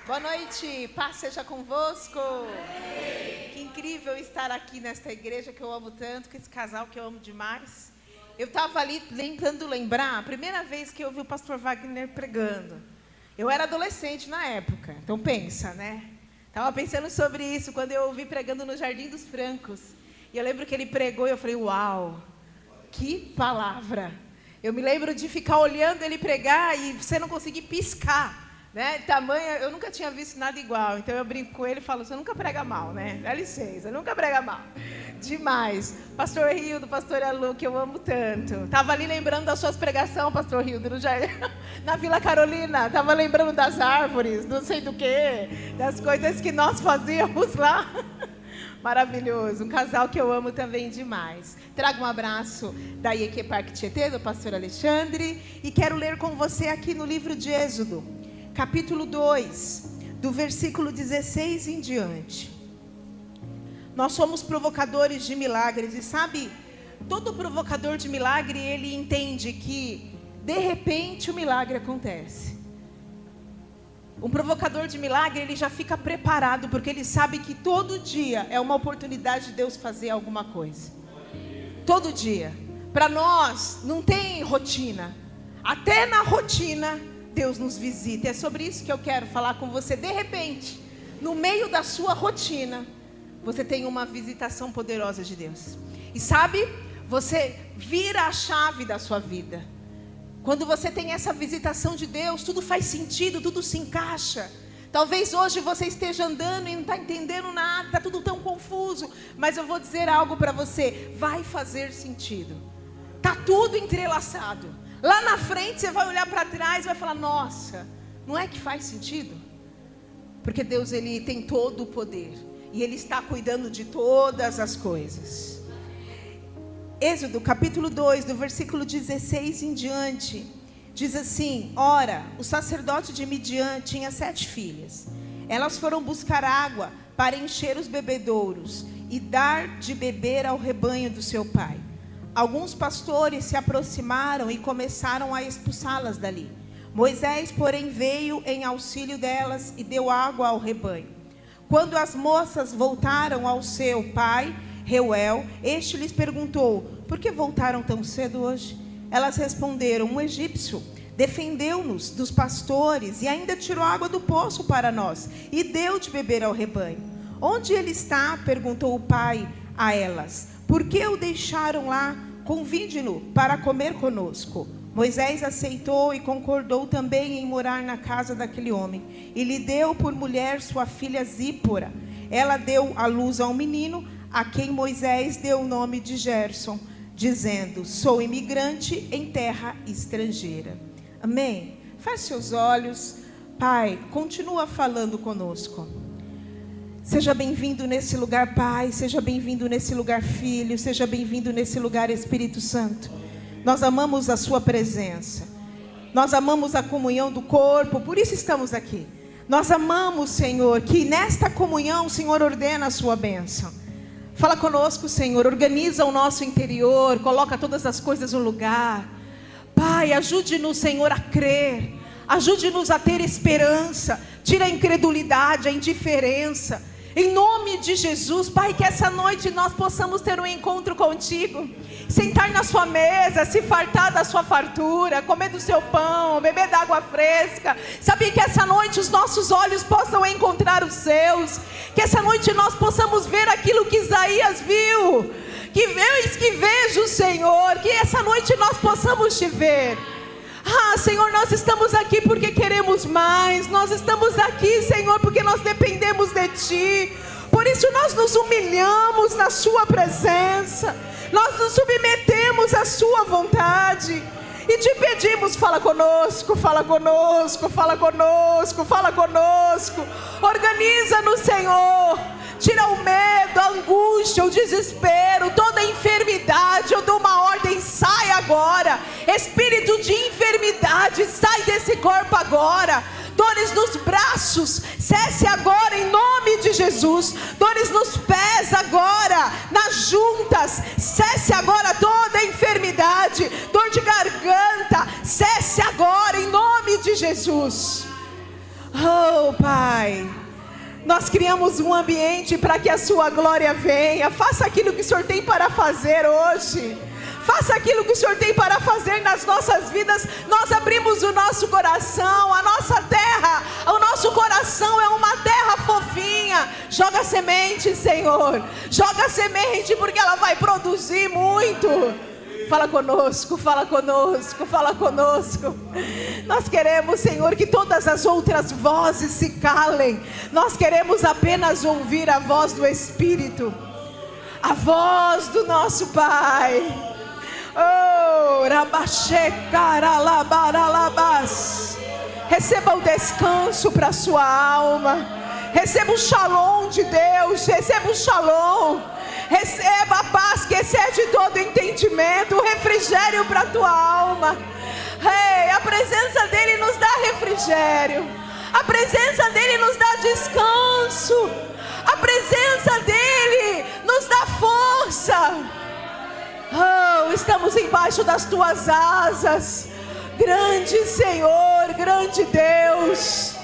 Boa noite, paz seja convosco. Que incrível estar aqui nesta igreja que eu amo tanto, com esse casal que eu amo demais. Eu estava ali tentando lembrar, a primeira vez que eu vi o pastor Wagner pregando. Eu era adolescente na época, então pensa, né? Estava pensando sobre isso quando eu ouvi pregando no Jardim dos Francos. E eu lembro que ele pregou e eu falei, uau, que palavra. Eu me lembro de ficar olhando ele pregar e você não conseguir piscar. Né? Tamanha, eu nunca tinha visto nada igual, então eu brinco com ele e falo, você nunca prega mal, né? Dá licença, nunca prega mal. Demais. Pastor Hildo, pastora Lu, que eu amo tanto. Tava ali lembrando das suas pregações, pastor Hildo, na Vila Carolina. Tava lembrando das árvores, não sei do que, das coisas que nós fazíamos lá. Maravilhoso, um casal que eu amo também demais. Trago um abraço da IEQ Parque Tietê, do pastor Alexandre, e quero ler com você aqui no livro de Êxodo. Capítulo 2, do versículo 16 em diante. Nós somos provocadores de milagres e sabe, todo provocador de milagre, ele entende que de repente o milagre acontece. Um provocador de milagre, ele já fica preparado, porque ele sabe que todo dia é uma oportunidade de Deus fazer alguma coisa. Todo dia. Para nós, não tem rotina. Até na rotina Deus nos visita. É sobre isso que eu quero falar com você. De repente, no meio da sua rotina, você tem uma visitação poderosa de Deus. E sabe, você vira a chave da sua vida. Quando você tem essa visitação de Deus, tudo faz sentido, tudo se encaixa. Talvez hoje você esteja andando e não está entendendo nada, está tudo tão confuso. Mas eu vou dizer algo para você, vai fazer sentido. Está tudo entrelaçado. Lá na frente você vai olhar para trás e vai falar, nossa, não é que faz sentido? Porque Deus, Ele tem todo o poder. E Ele está cuidando de todas as coisas. Êxodo capítulo 2, do versículo 16 em diante. Diz assim, ora, o sacerdote de Midian tinha 7 filhas. Elas foram buscar água para encher os bebedouros e dar de beber ao rebanho do seu pai. Alguns pastores se aproximaram e começaram a expulsá-las dali. Moisés, porém, veio em auxílio delas e deu água ao rebanho. Quando as moças voltaram ao seu pai, Reuel, este lhes perguntou, por que voltaram tão cedo hoje? Elas responderam, um egípcio defendeu-nos dos pastores e ainda tirou água do poço para nós e deu de beber ao rebanho. Onde ele está? Perguntou o pai a elas. Por que o deixaram lá? Convide-no para comer conosco. Moisés aceitou e concordou também em morar na casa daquele homem. E lhe deu por mulher sua filha Zípora. Ela deu à luz a um menino, a quem Moisés deu o nome de Gerson, dizendo, sou imigrante em terra estrangeira. Amém? Feche seus olhos. Pai, continua falando conosco. Seja bem-vindo nesse lugar, Pai. Seja bem-vindo nesse lugar, Filho. Seja bem-vindo nesse lugar, Espírito Santo. Nós amamos a sua presença. Nós amamos a comunhão do corpo, por isso estamos aqui. Nós amamos, Senhor, que nesta comunhão o Senhor ordena a sua bênção. Fala conosco, Senhor. Organiza o nosso interior. Coloca todas as coisas no lugar. Pai, ajude-nos, Senhor, a crer. Ajude-nos a ter esperança. Tira a incredulidade, a indiferença. Em nome de Jesus, Pai, que essa noite nós possamos ter um encontro contigo. Sentar na sua mesa, se fartar da sua fartura, comer do seu pão, beber da água fresca. Sabe, que essa noite os nossos olhos possam encontrar os seus. Que essa noite nós possamos ver aquilo que Isaías viu. Que eis que vejo o Senhor. Que essa noite nós possamos te ver. Ah, Senhor, nós estamos aqui porque queremos mais. Nós estamos aqui, Senhor, porque nós dependemos de Ti. Por isso nós nos humilhamos na Sua presença. Nós nos submetemos à Sua vontade. E te pedimos, fala conosco, fala conosco, fala conosco, fala conosco. Organiza-nos, Senhor. Tira o medo, a angústia, o desespero, toda a enfermidade. Eu dou uma ordem, sai agora. Espírito de enfermidade, sai desse corpo agora. Dores nos braços, cesse agora em nome de Jesus. Dores nos pés agora, nas juntas, cesse agora toda a enfermidade. Dor de garganta, cesse agora em nome de Jesus. Oh, Pai, nós criamos um ambiente para que a sua glória venha. Faça aquilo que o Senhor tem para fazer hoje. Faça aquilo que o Senhor tem para fazer nas nossas vidas. Nós abrimos o nosso coração, a nossa terra. O nosso coração é uma terra fofinha. Joga semente, Senhor. Joga semente, porque ela vai produzir muito. Fala conosco, fala conosco, fala conosco. Nós queremos, Senhor, que todas as outras vozes se calem. Nós queremos apenas ouvir a voz do Espírito, a voz do nosso Pai. Oh, Rabaxecaralabaralabás. Receba o descanso para a sua alma. Receba o shalom de Deus. Receba o shalom. Receba a paz que excede todo entendimento. O refrigério para a tua alma. Hey, a presença dele nos dá refrigério. A presença dele nos dá descanso. A presença dele nos dá força. Oh, estamos embaixo das tuas asas. Grande Senhor, grande Deus.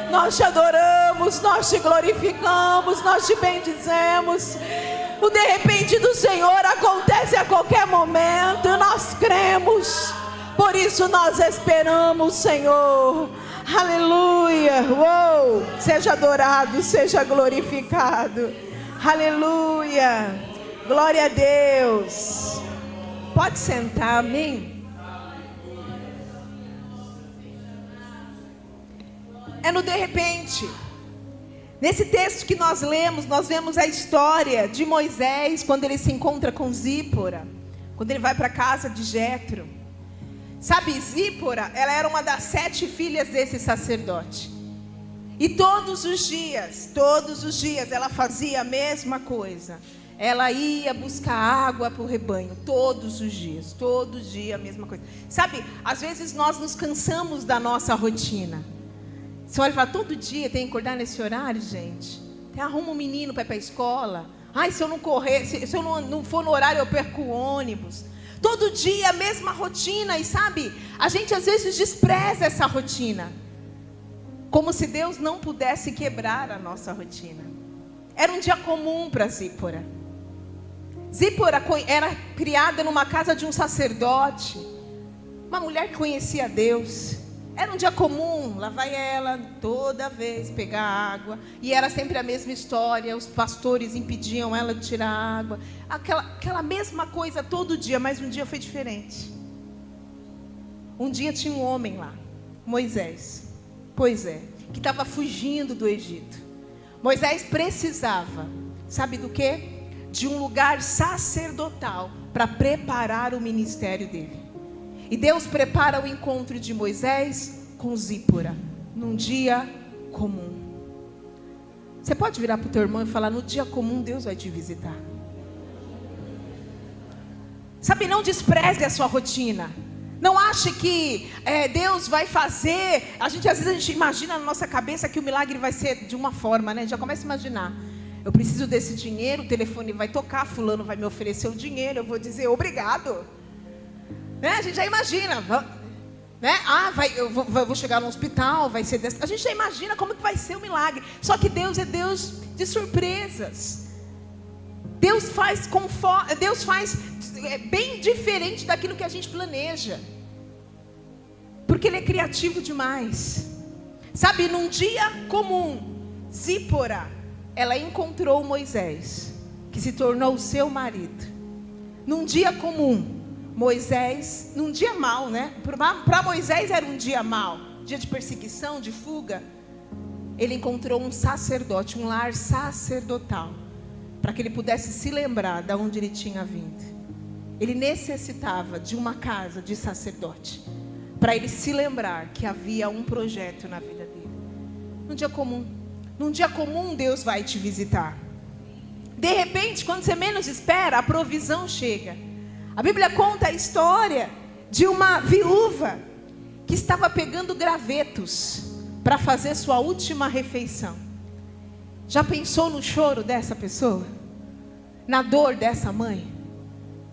Nós te adoramos, nós te glorificamos, nós te bendizemos. O de repente do Senhor acontece a qualquer momento. Nós cremos. Por isso nós esperamos, Senhor. Aleluia. Uou. Seja adorado, seja glorificado. Aleluia. Glória a Deus. Pode sentar, amém? É no de repente. Nesse texto que nós lemos, nós vemos a história de Moisés, quando ele se encontra com Zípora, quando ele vai para a casa de Jetro. Sabe, Zípora, ela era uma das 7 filhas desse sacerdote. E todos os dias, ela fazia a mesma coisa. Ela ia buscar água para o rebanho, todos os dias, todo dia a mesma coisa. Sabe, às vezes nós nos cansamos da nossa rotina. Você olha e fala, todo dia tem que acordar nesse horário, gente. Arruma um menino para ir para a escola. Ai, se eu não correr, se eu não for no horário, eu perco o ônibus. Todo dia a mesma rotina. E sabe, a gente às vezes despreza essa rotina. Como se Deus não pudesse quebrar a nossa rotina. Era um dia comum para Zípora. Zípora era criada numa casa de um sacerdote. Uma mulher que conhecia Deus. Era um dia comum, lá vai ela toda vez pegar água. E era sempre a mesma história, os pastores impediam ela de tirar água. Aquela mesma coisa todo dia, mas um dia foi diferente. Um dia tinha um homem lá, Moisés, que estava fugindo do Egito. Moisés precisava, sabe do quê? De um lugar sacerdotal para preparar o ministério dele. E Deus prepara o encontro de Moisés com Zípora, num dia comum. Você pode virar para o teu irmão e falar, no dia comum Deus vai te visitar. Sabe, não despreze a sua rotina. Não ache que Deus vai fazer. Às vezes a gente imagina na nossa cabeça que o milagre vai ser de uma forma, né? Já começa a imaginar. Eu preciso desse dinheiro, o telefone vai tocar, fulano vai me oferecer o dinheiro, eu vou dizer obrigado. Né? A gente já imagina, né? Eu vou chegar no hospital, vai ser desse. A gente já imagina como que vai ser o milagre. Só que Deus é Deus de surpresas. Deus faz bem diferente daquilo que a gente planeja. Porque Ele é criativo demais. Sabe, num dia comum, Zípora, ela encontrou Moisés, que se tornou o seu marido. Num dia comum, Moisés, num dia mau, né? Para Moisés era um dia mau, dia de perseguição, de fuga. Ele encontrou um sacerdote, um lar sacerdotal, para que ele pudesse se lembrar de onde ele tinha vindo. Ele necessitava de uma casa de sacerdote, para ele se lembrar que havia um projeto na vida dele. Num dia comum Deus vai te visitar. De repente, quando você menos espera, a provisão chega. A Bíblia conta a história de uma viúva que estava pegando gravetos para fazer sua última refeição. Já pensou no choro dessa pessoa? Na dor dessa mãe?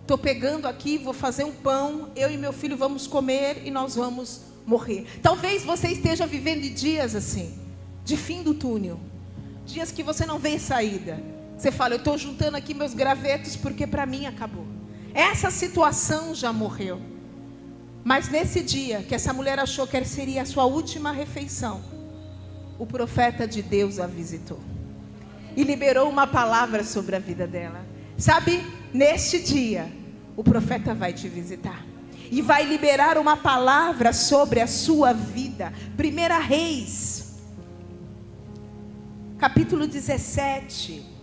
Estou pegando aqui, vou fazer um pão, eu e meu filho vamos comer e nós vamos morrer. Talvez você esteja vivendo dias assim, de fim do túnel, dias que você não vê saída. Você fala, eu estou juntando aqui meus gravetos porque para mim acabou. Essa situação já morreu. Mas nesse dia que essa mulher achou que seria a sua última refeição, o profeta de Deus a visitou e liberou uma palavra sobre a vida dela. Sabe, neste dia o profeta vai te visitar e vai liberar uma palavra sobre a sua vida. 1 Reis, capítulo 17.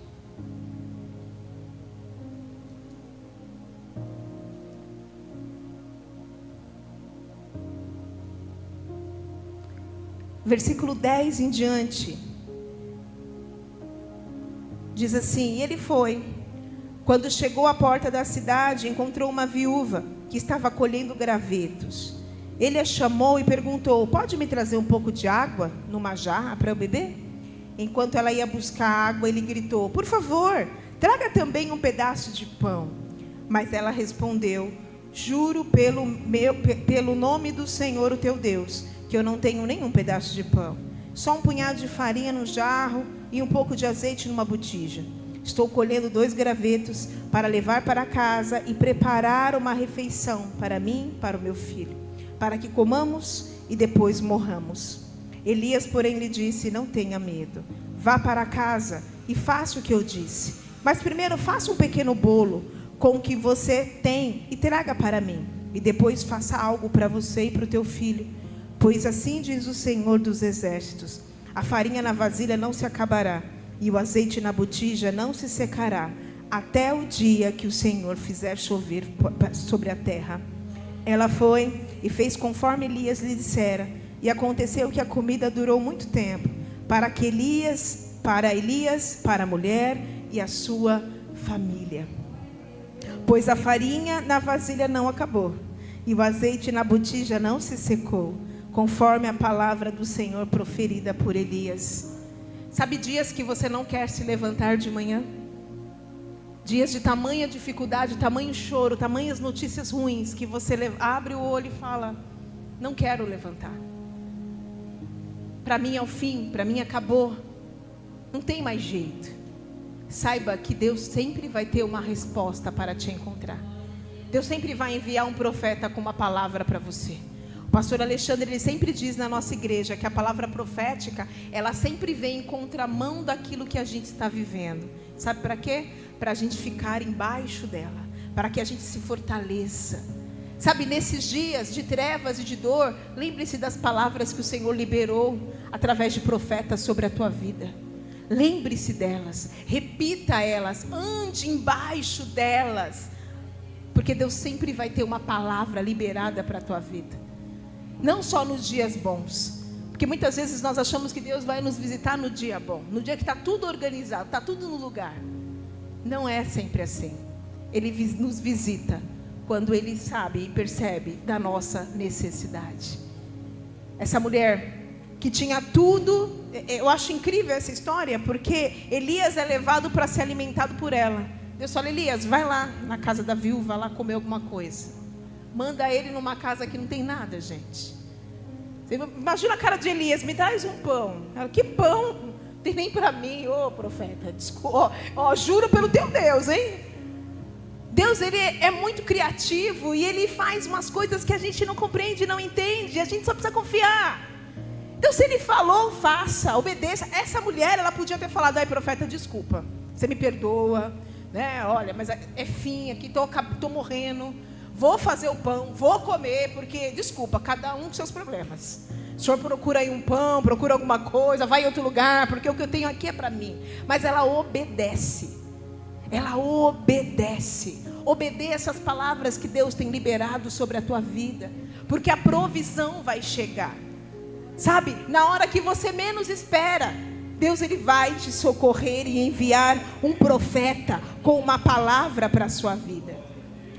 Versículo 10 em diante. Diz assim: e ele foi. Quando chegou à porta da cidade, encontrou uma viúva que estava colhendo gravetos. Ele a chamou e perguntou: pode me trazer um pouco de água numa jarra para eu beber? Enquanto ela ia buscar água, ele gritou: por favor, traga também um pedaço de pão. Mas ela respondeu: juro pelo nome do Senhor, o teu Deus, que eu não tenho nenhum pedaço de pão, só um punhado de farinha no jarro e um pouco de azeite numa botija. Estou colhendo 2 gravetos para levar para casa e preparar uma refeição para mim e para o meu filho, para que comamos e depois morramos. Elias, porém, lhe disse: não tenha medo, vá para casa e faça o que eu disse, mas primeiro faça um pequeno bolo com o que você tem e traga para mim, e depois faça algo para você e para o teu filho. Pois assim diz o Senhor dos Exércitos: a farinha na vasilha não se acabará, e o azeite na botija não se secará, até o dia que o Senhor fizer chover sobre a terra. Ela foi e fez conforme Elias lhe dissera, e aconteceu que a comida durou muito tempo, para Elias, para a mulher e a sua família. Pois a farinha na vasilha não acabou, e o azeite na botija não se secou, conforme a palavra do Senhor proferida por Elias. Sabe, dias que você não quer se levantar de manhã? Dias de tamanha dificuldade, tamanho choro, tamanhas notícias ruins, que você abre o olho e fala: não quero levantar. Para mim é o fim, para mim acabou. Não tem mais jeito. Saiba que Deus sempre vai ter uma resposta para te encontrar. Deus sempre vai enviar um profeta com uma palavra para você. O pastor Alexandre, ele sempre diz na nossa igreja que a palavra profética, ela sempre vem em contramão daquilo que a gente está vivendo. Sabe para quê? Para a gente ficar embaixo dela, para que a gente se fortaleça. Sabe, nesses dias de trevas e de dor, lembre-se das palavras que o Senhor liberou através de profetas sobre a tua vida. Lembre-se delas, repita elas, ande embaixo delas, porque Deus sempre vai ter uma palavra liberada para a tua vida. Não só nos dias bons, porque muitas vezes nós achamos que Deus vai nos visitar no dia bom, no dia que está tudo organizado, está tudo no lugar. Não é sempre assim. Ele nos visita quando Ele sabe e percebe da nossa necessidade. Essa mulher que tinha tudo, eu acho incrível essa história, porque Elias é levado para ser alimentado por ela. Deus fala: Elias, vai lá na casa da viúva, lá comer alguma coisa. Manda ele numa casa que não tem nada, gente. Você imagina a cara de Elias: me traz um pão. Ela: que pão? Não tem nem para mim. Ô profeta, desculpa, juro pelo teu Deus, hein? Deus, ele é muito criativo e ele faz umas coisas que a gente não compreende, não entende. A gente só precisa confiar. Então, se ele falou, faça, obedeça. Essa mulher, ela podia ter falado: ai, profeta, desculpa, você me perdoa, né? Olha, mas é fim aqui, tô morrendo. Vou fazer o pão, vou comer, porque, desculpa, cada um com seus problemas. O senhor procura aí um pão, procura alguma coisa, vai em outro lugar, porque o que eu tenho aqui é para mim. Mas ela obedece. Ela obedece. Obedeça as palavras que Deus tem liberado sobre a tua vida, porque a provisão vai chegar. Sabe, na hora que você menos espera, Deus, ele vai te socorrer e enviar um profeta com uma palavra para a sua vida.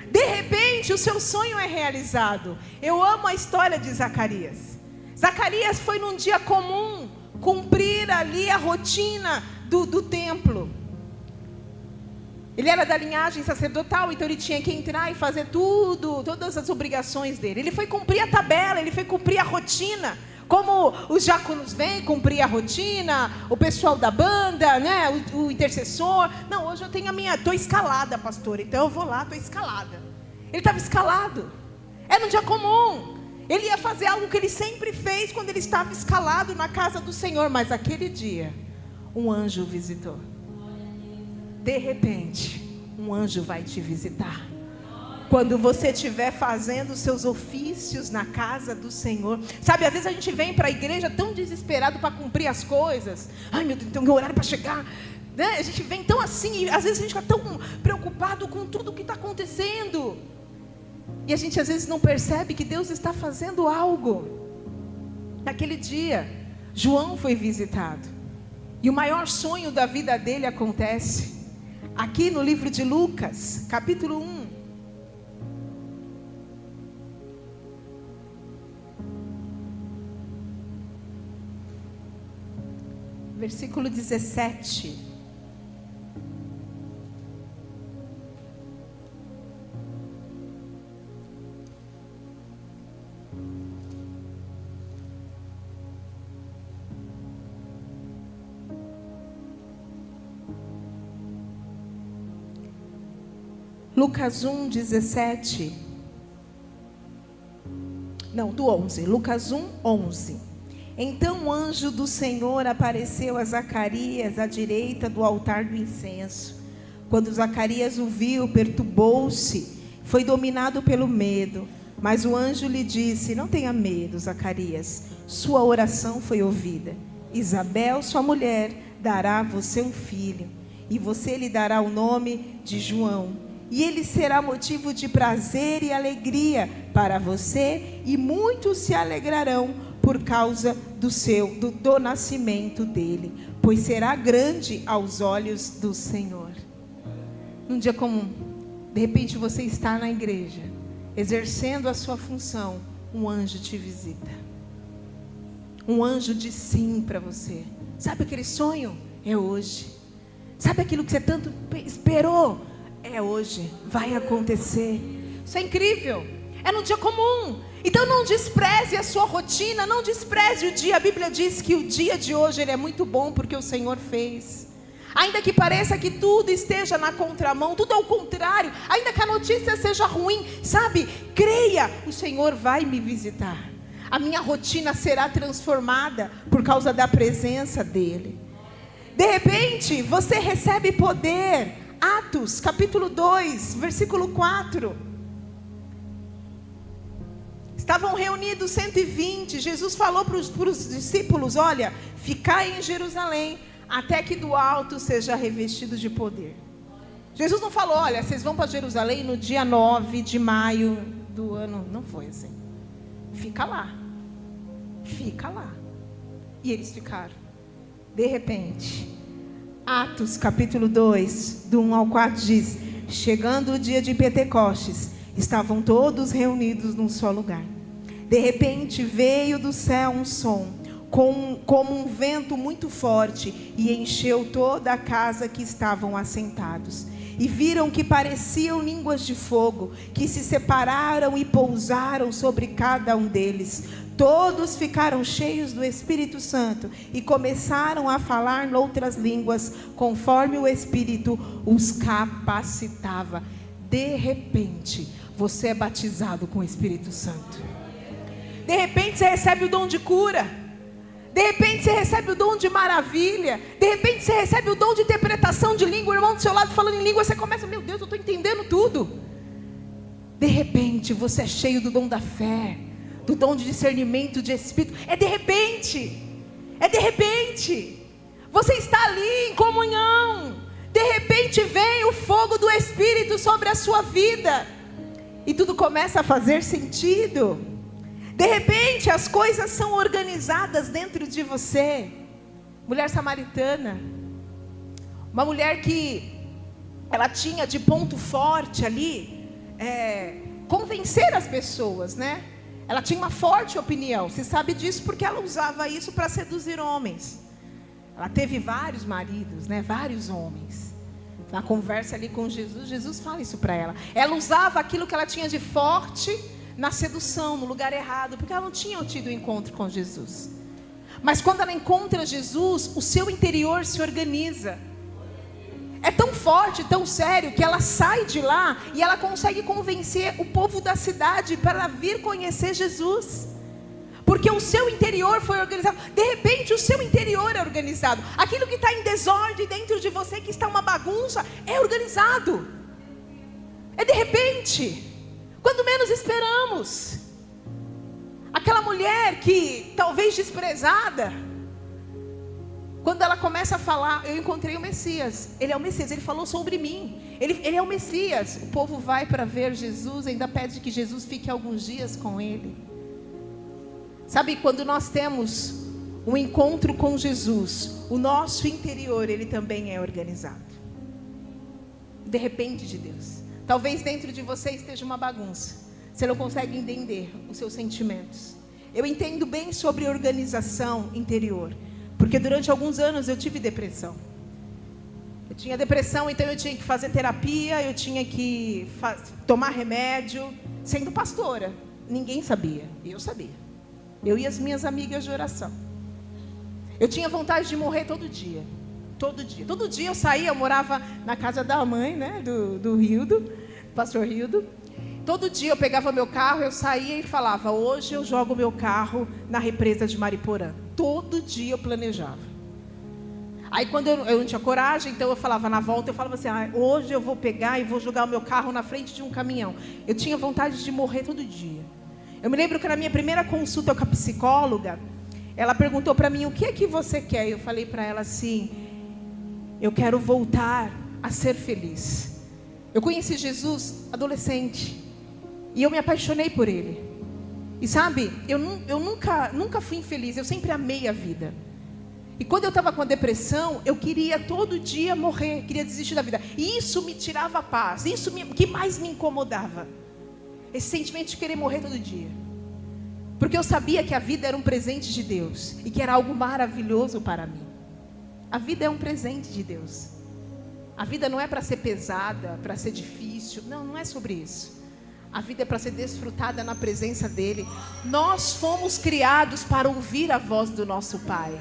De repente o seu sonho é realizado. Eu amo a história de Zacarias. Zacarias foi num dia comum cumprir ali a rotina do templo. Ele era da linhagem sacerdotal, então ele tinha que entrar e fazer tudo, todas as obrigações dele. Ele foi cumprir a tabela, ele foi cumprir a rotina. Como os diáconos vêm cumprir a rotina, o pessoal da banda, né, o intercessor. Não, hoje eu tenho estou escalada, pastor, então eu vou lá, estou escalada. Ele estava escalado. Era um dia comum. Ele ia fazer algo que ele sempre fez quando ele estava escalado na casa do Senhor. Mas aquele dia, um anjo o visitou. De repente, um anjo vai te visitar. Quando você estiver fazendo os seus ofícios na casa do Senhor. Sabe, às vezes a gente vem para a igreja tão desesperado para cumprir as coisas. Ai meu Deus, tem um horário para chegar, né? A gente vem tão assim, e às vezes a gente fica tão preocupado com tudo o que está acontecendo. E a gente às vezes não percebe que Deus está fazendo algo. Naquele dia, João foi visitado. E o maior sonho da vida dele acontece aqui no livro de Lucas, capítulo 1. Versículo 17. Lucas 1, 17. Não, do 11. Lucas 1, 11. Então o anjo do Senhor apareceu a Zacarias à direita do altar do incenso. Quando Zacarias o viu, perturbou-se, foi dominado pelo medo. Mas o anjo lhe disse: não tenha medo, Zacarias, sua oração foi ouvida. Isabel, sua mulher, dará a você um filho, e você lhe dará o nome de João. E ele será motivo de prazer e alegria para você, e muitos se alegrarão por causa do nascimento dele, pois será grande aos olhos do Senhor. Num dia comum, de repente você está na igreja, exercendo a sua função, um anjo te visita. Um anjo diz sim para você. Sabe aquele sonho? É hoje. Sabe aquilo que você tanto esperou? É hoje, vai acontecer. Isso é incrível. É num dia comum. Então não despreze a sua rotina, não despreze o dia. A Bíblia diz que o dia de hoje ele é muito bom porque o Senhor fez. Ainda que pareça que tudo esteja na contramão, tudo ao contrário, ainda que a notícia seja ruim, sabe? Creia, o Senhor vai me visitar. A minha rotina será transformada por causa da presença dEle. De repente, você recebe poder. Atos, capítulo 2, versículo 4. Estavam reunidos 120. Jesus falou para os discípulos: olha, ficai em Jerusalém, até que do alto seja revestido de poder. Jesus não falou: olha, vocês vão para Jerusalém no dia 9 de maio do ano. Não foi assim. Fica lá. Fica lá. E eles ficaram. De repente, Atos capítulo 2, do 1 ao 4 diz: chegando o dia de Pentecostes, estavam todos reunidos num só lugar. De repente veio do céu um som, como um vento muito forte, e encheu toda a casa que estavam assentados. E viram que pareciam línguas de fogo, que se separaram e pousaram sobre cada um deles. Todos ficaram cheios do Espírito Santo e começaram a falar noutras línguas, conforme o Espírito os capacitava. De repente, você é batizado com o Espírito Santo. De repente, você recebe o dom de cura. De repente, você recebe o dom de maravilha. De repente, você recebe o dom de interpretação de língua. O irmão do seu lado falando em língua, você começa: meu Deus, eu estou entendendo tudo. De repente, você é cheio do dom da fé, do dom de discernimento de espírito. É de repente. É de repente. Você está ali em comunhão. De repente vem o fogo do Espírito sobre a sua vida. E tudo começa a fazer sentido. De repente as coisas são organizadas dentro de você. Mulher samaritana. Uma mulher que ela tinha de ponto forte ali convencer as pessoas, né? Ela tinha uma forte opinião. Você sabe disso porque ela usava isso para seduzir homens. Ela teve vários maridos, né? Vários homens. Na conversa ali com Jesus, Jesus fala isso para ela. Ela usava aquilo que ela tinha de forte na sedução, no lugar errado, porque ela não tinha tido encontro com Jesus. Mas quando ela encontra Jesus, o seu interior se organiza. É tão forte, tão sério, que ela sai de lá e ela consegue convencer o povo da cidade para vir conhecer Jesus. Porque o seu interior foi organizado. De repente o seu interior é organizado. Aquilo que está em desordem dentro de você, que está uma bagunça, é organizado. É de repente, quando menos esperamos. Aquela mulher que talvez desprezada, quando ela começa a falar, eu encontrei o Messias. Ele é o Messias, ele falou sobre mim. Ele é o Messias. O povo vai para ver Jesus, ainda pede que Jesus fique alguns dias com ele. Sabe, quando nós temos um encontro com Jesus, o nosso interior, ele também é organizado. Depende de Deus. Talvez dentro de você esteja uma bagunça. Você não consegue entender os seus sentimentos. Eu entendo bem sobre organização interior, porque durante alguns anos eu tive depressão. Eu tinha depressão, então eu tinha que fazer terapia, eu tinha que tomar remédio, sendo pastora. Ninguém sabia, eu sabia. Eu e as minhas amigas de oração. Eu tinha vontade de morrer todo dia. Todo dia. Todo dia eu saía, eu morava na casa da mãe, né, do Hildo, pastor Hildo. Todo dia eu pegava meu carro, eu saía e falava, hoje eu jogo meu carro na represa de Mariporã. Todo dia eu planejava. Aí quando eu não tinha coragem, então eu falava na volta, eu falava assim, hoje eu vou pegar e vou jogar o meu carro na frente de um caminhão. Eu tinha vontade de morrer todo dia. Eu me lembro que na minha primeira consulta com a psicóloga, ela perguntou para mim, o que é que você quer? Eu falei para ela assim, eu quero voltar a ser feliz. Eu conheci Jesus adolescente e eu me apaixonei por ele. E sabe, eu nunca fui infeliz, eu sempre amei a vida. E quando eu estava com a depressão, eu queria todo dia morrer, queria desistir da vida. E isso me tirava a paz, que mais me incomodava. Esse sentimento de querer morrer todo dia. Porque eu sabia que a vida era um presente de Deus e que era algo maravilhoso para mim. A vida é um presente de Deus. A vida não é para ser pesada, para ser difícil. Não é sobre isso. A vida é para ser desfrutada na presença dEle. Nós fomos criados para ouvir a voz do nosso Pai.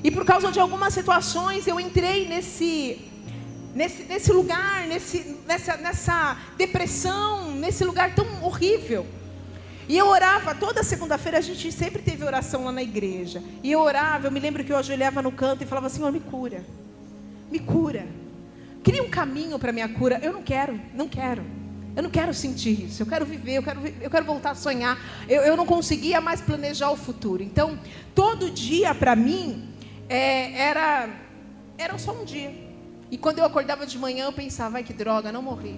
E por causa de algumas situações eu entrei nesse lugar, nessa depressão, nesse lugar tão horrível. E eu orava, toda segunda-feira a gente sempre teve oração lá na igreja. E eu orava, eu me lembro que eu ajoelhava no canto e falava, Senhor, me cura. Me cura. Cria um caminho para a minha cura. Eu não quero. Eu não quero sentir isso. Eu quero viver, eu quero voltar a sonhar. Eu não conseguia mais planejar o futuro. Então, todo dia para mim era só um dia. E quando eu acordava de manhã, eu pensava, ai que droga, não morri.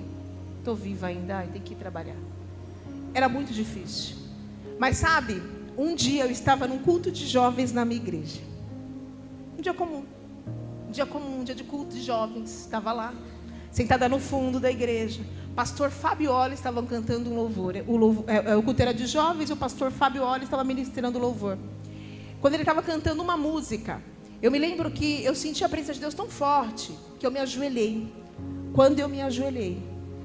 Estou viva ainda, ai, tem que ir trabalhar. Era muito difícil. Mas sabe, um dia eu estava num culto de jovens na minha igreja. Um dia comum, um dia de culto de jovens. Estava lá, sentada no fundo da igreja. Pastor Fabiola estava cantando um louvor. O culto era de jovens e o pastor Fabiola estava ministrando louvor. Quando ele estava cantando uma música, eu me lembro que eu senti a presença de Deus tão forte que eu me ajoelhei. Quando eu me ajoelhei,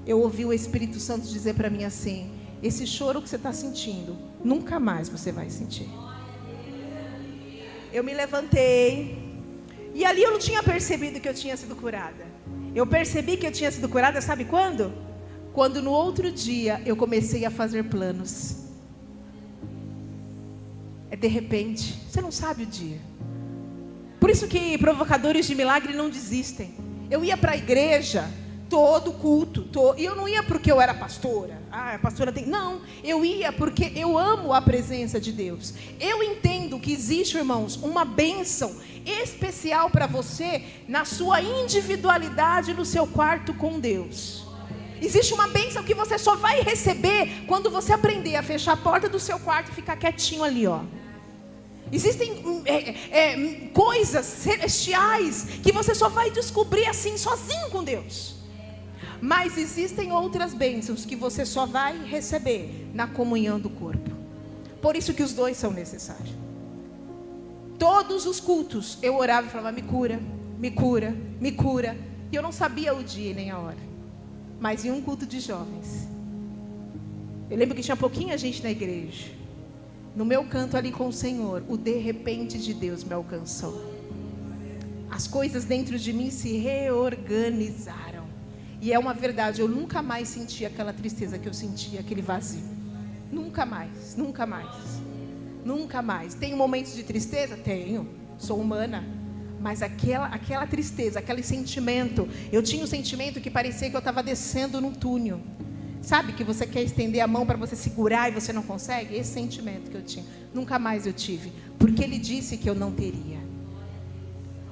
eu ouvi o Espírito Santo dizer para mim assim, esse choro que você está sentindo, nunca mais você vai sentir. Eu me levantei e ali eu não tinha percebido que eu tinha sido curada. Eu percebi que eu tinha sido curada, sabe quando? Quando no outro dia eu comecei a fazer planos. É de repente, você não sabe o dia. Por isso que provocadores de milagre não desistem. Eu ia para a igreja todo culto, e eu não ia porque eu era pastora. A pastora tem... Não, eu ia porque eu amo a presença de Deus. Eu entendo que existe, irmãos, uma bênção especial para você na sua individualidade no seu quarto com Deus. Existe uma bênção que você só vai receber quando você aprender a fechar a porta do seu quarto e ficar quietinho ali, ó. Existem coisas celestiais que você só vai descobrir assim, sozinho com Deus. Mas existem outras bênçãos que você só vai receber na comunhão do corpo. Por isso que os dois são necessários. Todos os cultos eu orava e falava, me cura, me cura, me cura. E eu não sabia o dia nem a hora. Mas em um culto de jovens, eu lembro que tinha pouquinha gente na igreja. No meu canto ali com o Senhor, o de repente de Deus me alcançou. As coisas dentro de mim se reorganizaram. E é uma verdade, eu nunca mais senti aquela tristeza que eu sentia, aquele vazio. Nunca mais, nunca mais. Nunca mais. Tenho momentos de tristeza? Tenho. Sou humana. Mas aquela tristeza, aquele sentimento, eu tinha um sentimento que parecia que eu estava descendo num túnel. Sabe que você quer estender a mão para você segurar e você não consegue? Esse sentimento que eu tinha. Nunca mais eu tive. Porque Ele disse que eu não teria.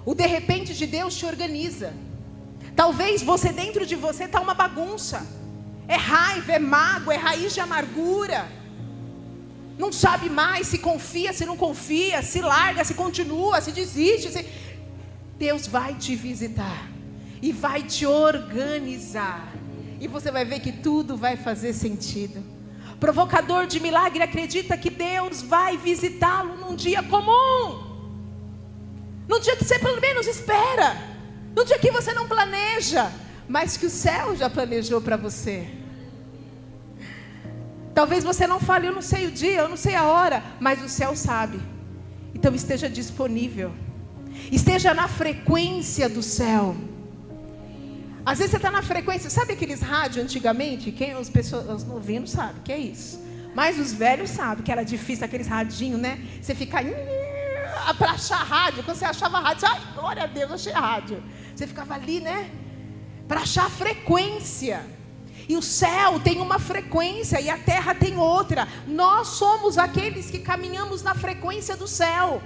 O de repente de Deus te organiza. Talvez você dentro de você está uma bagunça. É raiva, é mágoa, é raiz de amargura. Não sabe mais se confia, se não confia, se larga, se continua, se desiste. Deus vai te visitar e vai te organizar. E você vai ver que tudo vai fazer sentido. Provocador de milagre acredita que Deus vai visitá-lo num dia comum. Num dia que você pelo menos espera. Num dia que você não planeja, mas que o céu já planejou para você. Talvez você não fale, eu não sei o dia, eu não sei a hora, mas o céu sabe. Então esteja disponível. Esteja na frequência do céu. Às vezes você está na frequência, sabe aqueles rádios antigamente? Quem as pessoas novinhos sabem que é isso. Mas os velhos sabem que era difícil aqueles radinhos, né? Você fica para achar rádio. Quando você achava rádio, você, ai, glória a Deus, achei rádio. Você ficava ali, né? Para achar a frequência. E o céu tem uma frequência e a terra tem outra. Nós somos aqueles que caminhamos na frequência do céu.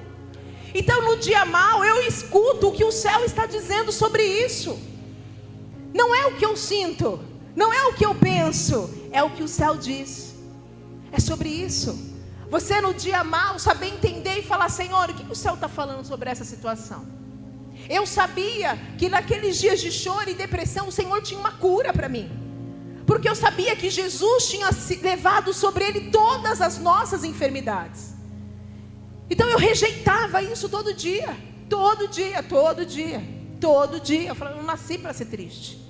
Então no dia mau eu escuto o que o céu está dizendo sobre isso. Não é o que eu sinto, não é o que eu penso, é o que o céu diz. É sobre isso. Você no dia mau saber entender e falar, Senhor, o que o céu está falando sobre essa situação? Eu sabia que naqueles dias de choro e depressão o Senhor tinha uma cura para mim. Porque eu sabia que Jesus tinha levado sobre Ele todas as nossas enfermidades. Então eu rejeitava isso todo dia. Todo dia, todo dia, todo dia. Eu falava, eu não nasci para ser triste.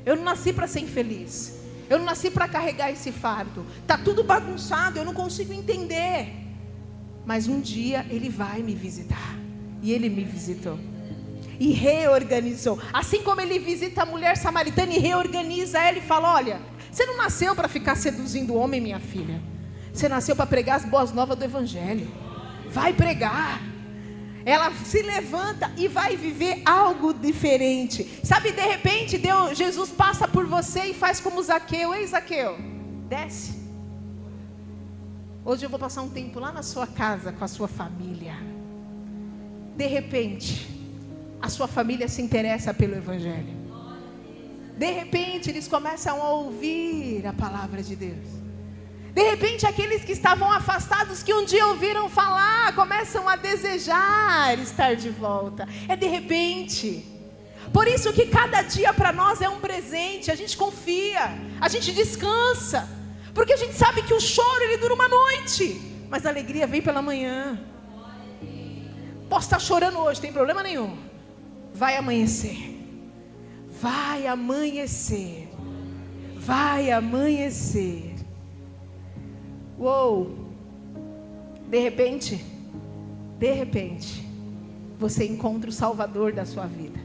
Eu não nasci para ser infeliz. Eu não nasci para carregar esse fardo. Está tudo bagunçado, eu não consigo entender. Mas um dia Ele vai me visitar. E Ele me visitou. E reorganizou. Assim como Ele visita a mulher samaritana e reorganiza ela e fala, olha, você não nasceu para ficar seduzindo o homem, minha filha. Você nasceu para pregar as boas novas do Evangelho. Vai pregar. Ela se levanta e vai viver algo diferente. Sabe, de repente Jesus passa por você e faz como Zaqueu. Ei, Zaqueu, desce. Hoje eu vou passar um tempo lá na sua casa com a sua família. De repente a sua família se interessa pelo Evangelho. De repente eles começam a ouvir a palavra de Deus. De repente aqueles que estavam afastados, que um dia ouviram falar, começam a desejar estar de volta. É de repente. Por isso que cada dia para nós é um presente. A gente confia, a gente descansa, porque a gente sabe que o choro ele dura uma noite, mas a alegria vem pela manhã. Posso estar chorando hoje, tem problema nenhum. Vai amanhecer. Vai amanhecer. Vai amanhecer. Uou! De repente, você encontra o Salvador da sua vida.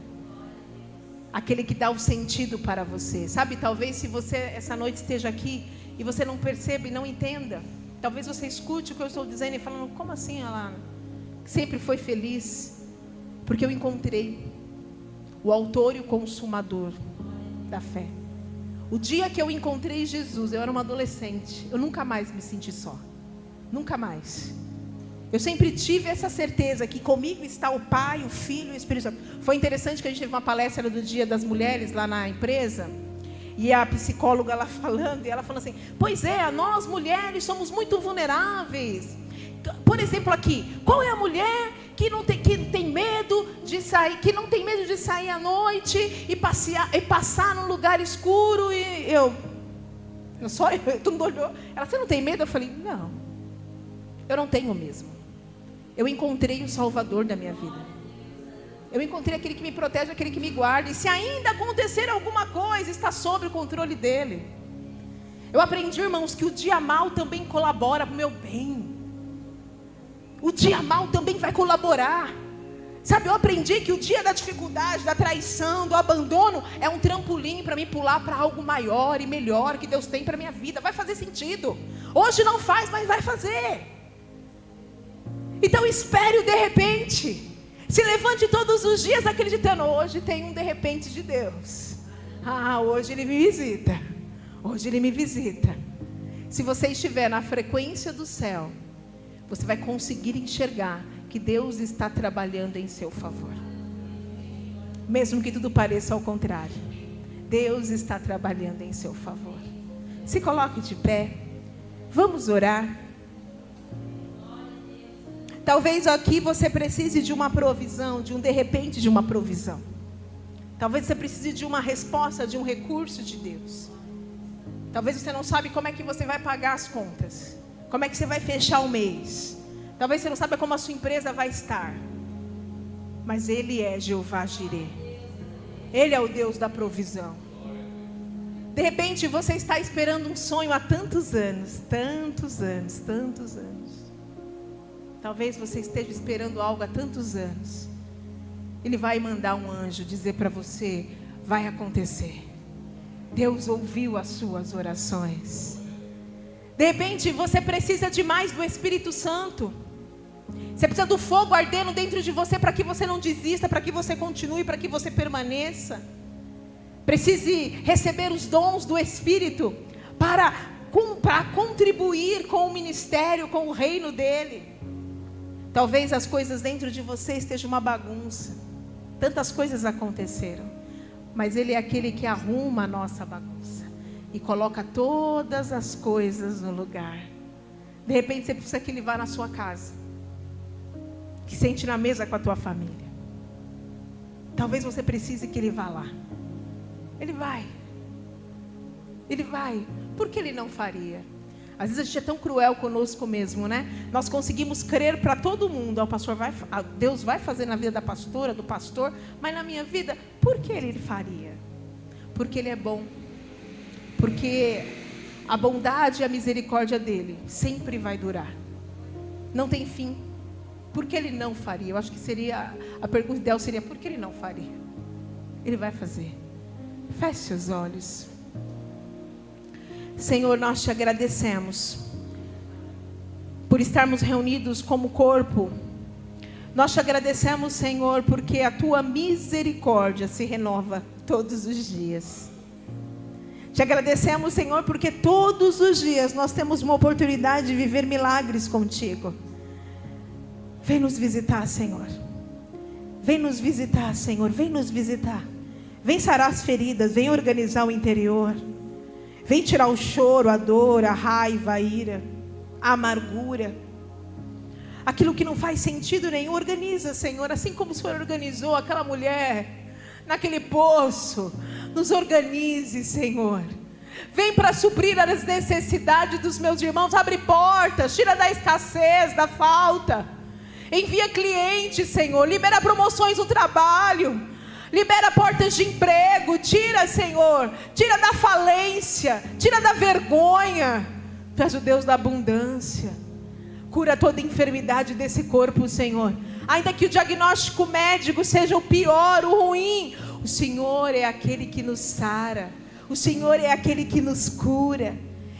Aquele que dá o sentido para você. Sabe, talvez se você essa noite esteja aqui e você não perceba e não entenda. Talvez você escute o que eu estou dizendo e falando, como assim, Alana? Sempre foi feliz. Porque eu encontrei o autor e o consumador da fé. O dia que eu encontrei Jesus, eu era uma adolescente. Eu nunca mais me senti só. Nunca mais. Eu sempre tive essa certeza que comigo está o Pai, o Filho e o Espírito Santo. Foi interessante que a gente teve uma palestra do Dia das Mulheres lá na empresa. E a psicóloga lá falando, e ela falou assim, pois é, nós mulheres somos muito vulneráveis. Por exemplo aqui, qual é a mulher que não tem medo de sair, que não tem medo de sair à noite e passar num lugar escuro? E todo mundo olhou. Ela, você não tem medo? Eu falei, não, eu não tenho mesmo. Eu encontrei o Salvador da minha vida. Eu encontrei aquele que me protege, aquele que me guarda. E se ainda acontecer alguma coisa, está sob o controle dele. Eu aprendi, irmãos, que o dia mal também colabora para o meu bem. O dia mal também vai colaborar. Sabe, eu aprendi que o dia da dificuldade, da traição, do abandono, é um trampolim para mim pular para algo maior e melhor que Deus tem para a minha vida. Vai fazer sentido. Hoje não faz, mas vai fazer. Então espere o de repente. Se levante todos os dias acreditando, hoje tem um de repente de Deus. Hoje Ele me visita. Hoje Ele me visita. Se você estiver na frequência do céu, você vai conseguir enxergar que Deus está trabalhando em seu favor. Mesmo que tudo pareça ao contrário, Deus está trabalhando em seu favor. Se coloque de pé. Vamos orar. Talvez aqui você precise de uma provisão, de um de repente de uma provisão. Talvez você precise de uma resposta, de um recurso de Deus. Talvez você não sabe como é que você vai pagar as contas. Como é que você vai fechar o mês. Talvez você não saiba como a sua empresa vai estar. Mas Ele é Jeová Jirê. Ele é o Deus da provisão. De repente você está esperando um sonho há tantos anos. Tantos anos, tantos anos. Talvez você esteja esperando algo há tantos anos. Ele vai mandar um anjo dizer para você, vai acontecer. Deus ouviu as suas orações. De repente você precisa de mais do Espírito Santo. Você precisa do fogo ardendo dentro de você para que você não desista, para que você continue, para que você permaneça. Precise receber os dons do Espírito para contribuir com o ministério, com o reino dele. Talvez as coisas dentro de você estejam uma bagunça. Tantas coisas aconteceram. Mas Ele é aquele que arruma a nossa bagunça e coloca todas as coisas no lugar. De repente você precisa que Ele vá na sua casa, que sente na mesa com a tua família. Talvez você precise que Ele vá lá. Ele vai. Ele vai. Por que Ele não faria? Às vezes a gente é tão cruel conosco mesmo, né? Nós conseguimos crer para todo mundo. Deus vai fazer na vida da pastora, do pastor, mas na minha vida, por que Ele faria? Porque Ele é bom. Porque a bondade e a misericórdia dEle sempre vai durar. Não tem fim. Por que Ele não faria? Eu acho que a pergunta ideal seria, por que Ele não faria? Ele vai fazer. Feche seus olhos. Senhor, nós te agradecemos por estarmos reunidos como corpo. Nós te agradecemos, Senhor, porque a tua misericórdia se renova todos os dias. Te agradecemos, Senhor, porque todos os dias nós temos uma oportunidade de viver milagres contigo. Vem nos visitar, Senhor. Vem nos visitar, Senhor. Vem nos visitar. Vem sarar as feridas. Vem organizar o interior. Vem tirar o choro, a dor, a raiva, a ira, a amargura. Aquilo que não faz sentido nenhum, organiza, Senhor. Assim como o Senhor organizou aquela mulher naquele poço. Nos organize, Senhor. Vem para suprir as necessidades dos meus irmãos. Abre portas, tira da escassez, da falta. Envia clientes, Senhor. Libera promoções no trabalho. Libera portas de emprego. Tira, Senhor. Tira da falência. Tira da vergonha. Tu és o Deus da abundância. Cura toda enfermidade desse corpo, Senhor. Ainda que o diagnóstico médico seja o pior, o ruim, o Senhor é aquele que nos sara. O Senhor é aquele que nos cura.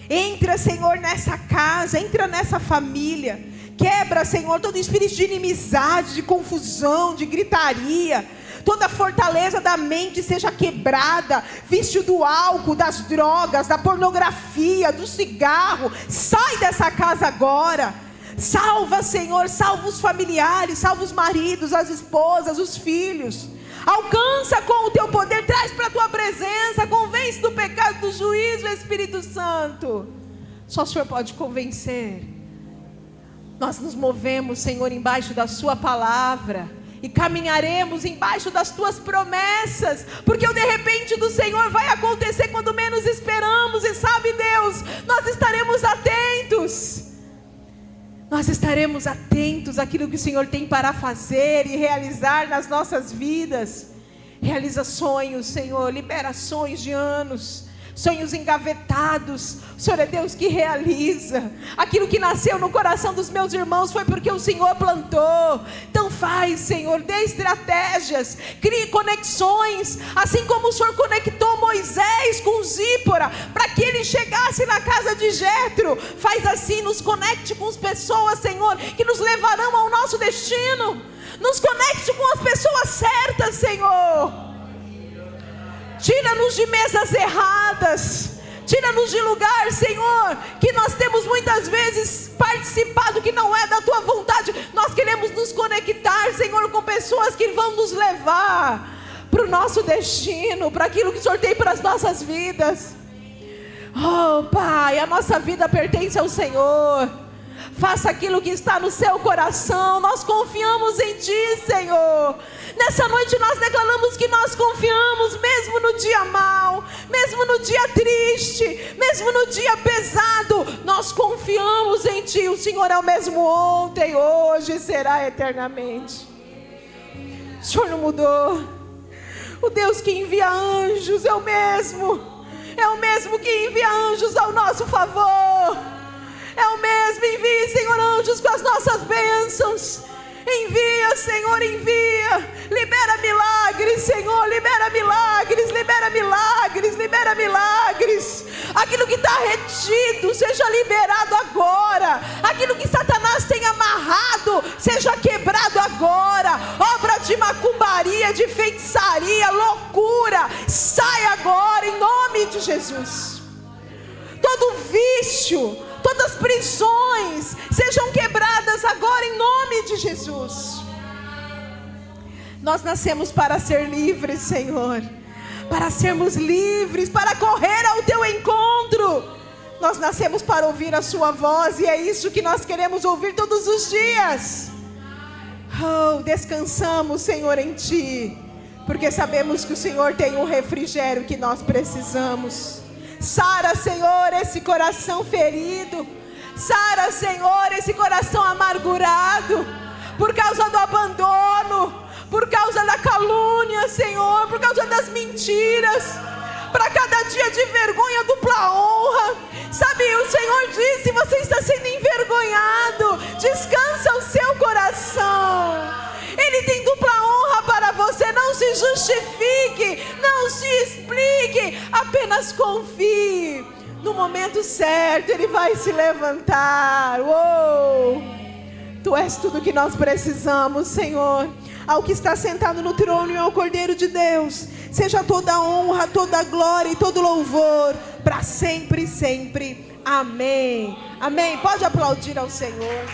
Entra, Senhor, nessa casa. Entra nessa família. Quebra, Senhor, todo espírito de inimizade, de confusão, de gritaria. Toda fortaleza da mente seja quebrada. Vício do álcool, das drogas, da pornografia, do cigarro. Sai dessa casa agora. Salva, Senhor, salva os familiares, salva os maridos, as esposas, os filhos. Alcança com o teu poder, traz para a tua presença. Convence do pecado, do juízo, Espírito Santo. Só o Senhor pode convencer. Nós nos movemos, Senhor, embaixo da sua palavra. E caminharemos embaixo das tuas promessas, porque o de repente do Senhor vai acontecer quando menos esperamos. E sabe, Deus, nós estaremos atentos. nós estaremos atentos àquilo que o Senhor tem para fazer e realizar nas nossas vidas. Realiza sonhos, Senhor, libera sonhos de anos, sonhos engavetados. O Senhor é Deus que realiza. Aquilo que nasceu no coração dos meus irmãos foi porque o Senhor plantou. Então faz, Senhor, dê estratégias, crie conexões, assim como o Senhor conectou Moisés com Zípora, para que ele chegasse na casa de Jetro. Faz assim, nos conecte com as pessoas, Senhor, que nos levarão ao nosso destino. Nos conecte com as pessoas certas, Senhor. Tira-nos de mesas erradas. Tira-nos de lugar, Senhor, que nós temos muitas vezes participado que não é da Tua vontade. Nós queremos nos conectar, Senhor, com pessoas que vão nos levar para o nosso destino, para aquilo que o Senhor tem para as nossas vidas. Oh, Pai, a nossa vida pertence ao Senhor. Faça aquilo que está no seu coração. Nós confiamos em Ti, Senhor. Nessa noite nós declaramos que nós confiamos, mesmo no dia mau, mesmo no dia triste, mesmo no dia pesado. Nós confiamos em Ti. O Senhor é o mesmo ontem, hoje e será eternamente. O Senhor não mudou. O Deus que envia anjos é o mesmo. É o mesmo que envia anjos ao nosso favor. É o mesmo, envie, Senhor, anjos com as nossas bênçãos. Envia, Senhor, envia. Libera milagres, Senhor, libera milagres, libera milagres, libera milagres. Aquilo que está retido, seja liberado agora. Aquilo que Satanás tem amarrado, seja quebrado agora. Obra de macumbaria, de feitiçaria, loucura, sai agora em nome de Jesus. Todo vício, todas as prisões sejam quebradas agora em nome de Jesus. Nós nascemos para ser livres, Senhor, para sermos livres, para correr ao Teu encontro. Nós nascemos para ouvir a Sua voz, e é isso que nós queremos ouvir todos os dias. Oh, descansamos, Senhor, em Ti, porque sabemos que o Senhor tem o refrigério que nós precisamos. Sara, Senhor, esse coração ferido. Sara, Senhor, esse coração amargurado por causa do abandono, por causa da calúnia, Senhor, por causa das mentiras. Para cada dia de vergonha, dupla honra. Sabe, o Senhor disse: você está sendo envergonhado, descansa o seu coração. Ele tem dupla honra para você. Não se justifique, não se explique, apenas confie. No momento certo Ele vai se levantar. Uou! Tu és tudo que nós precisamos, Senhor. Ao que está sentado no trono e ao Cordeiro de Deus seja toda a honra, toda a glória e todo louvor para sempre e sempre. Amém. Amém. Pode aplaudir ao Senhor.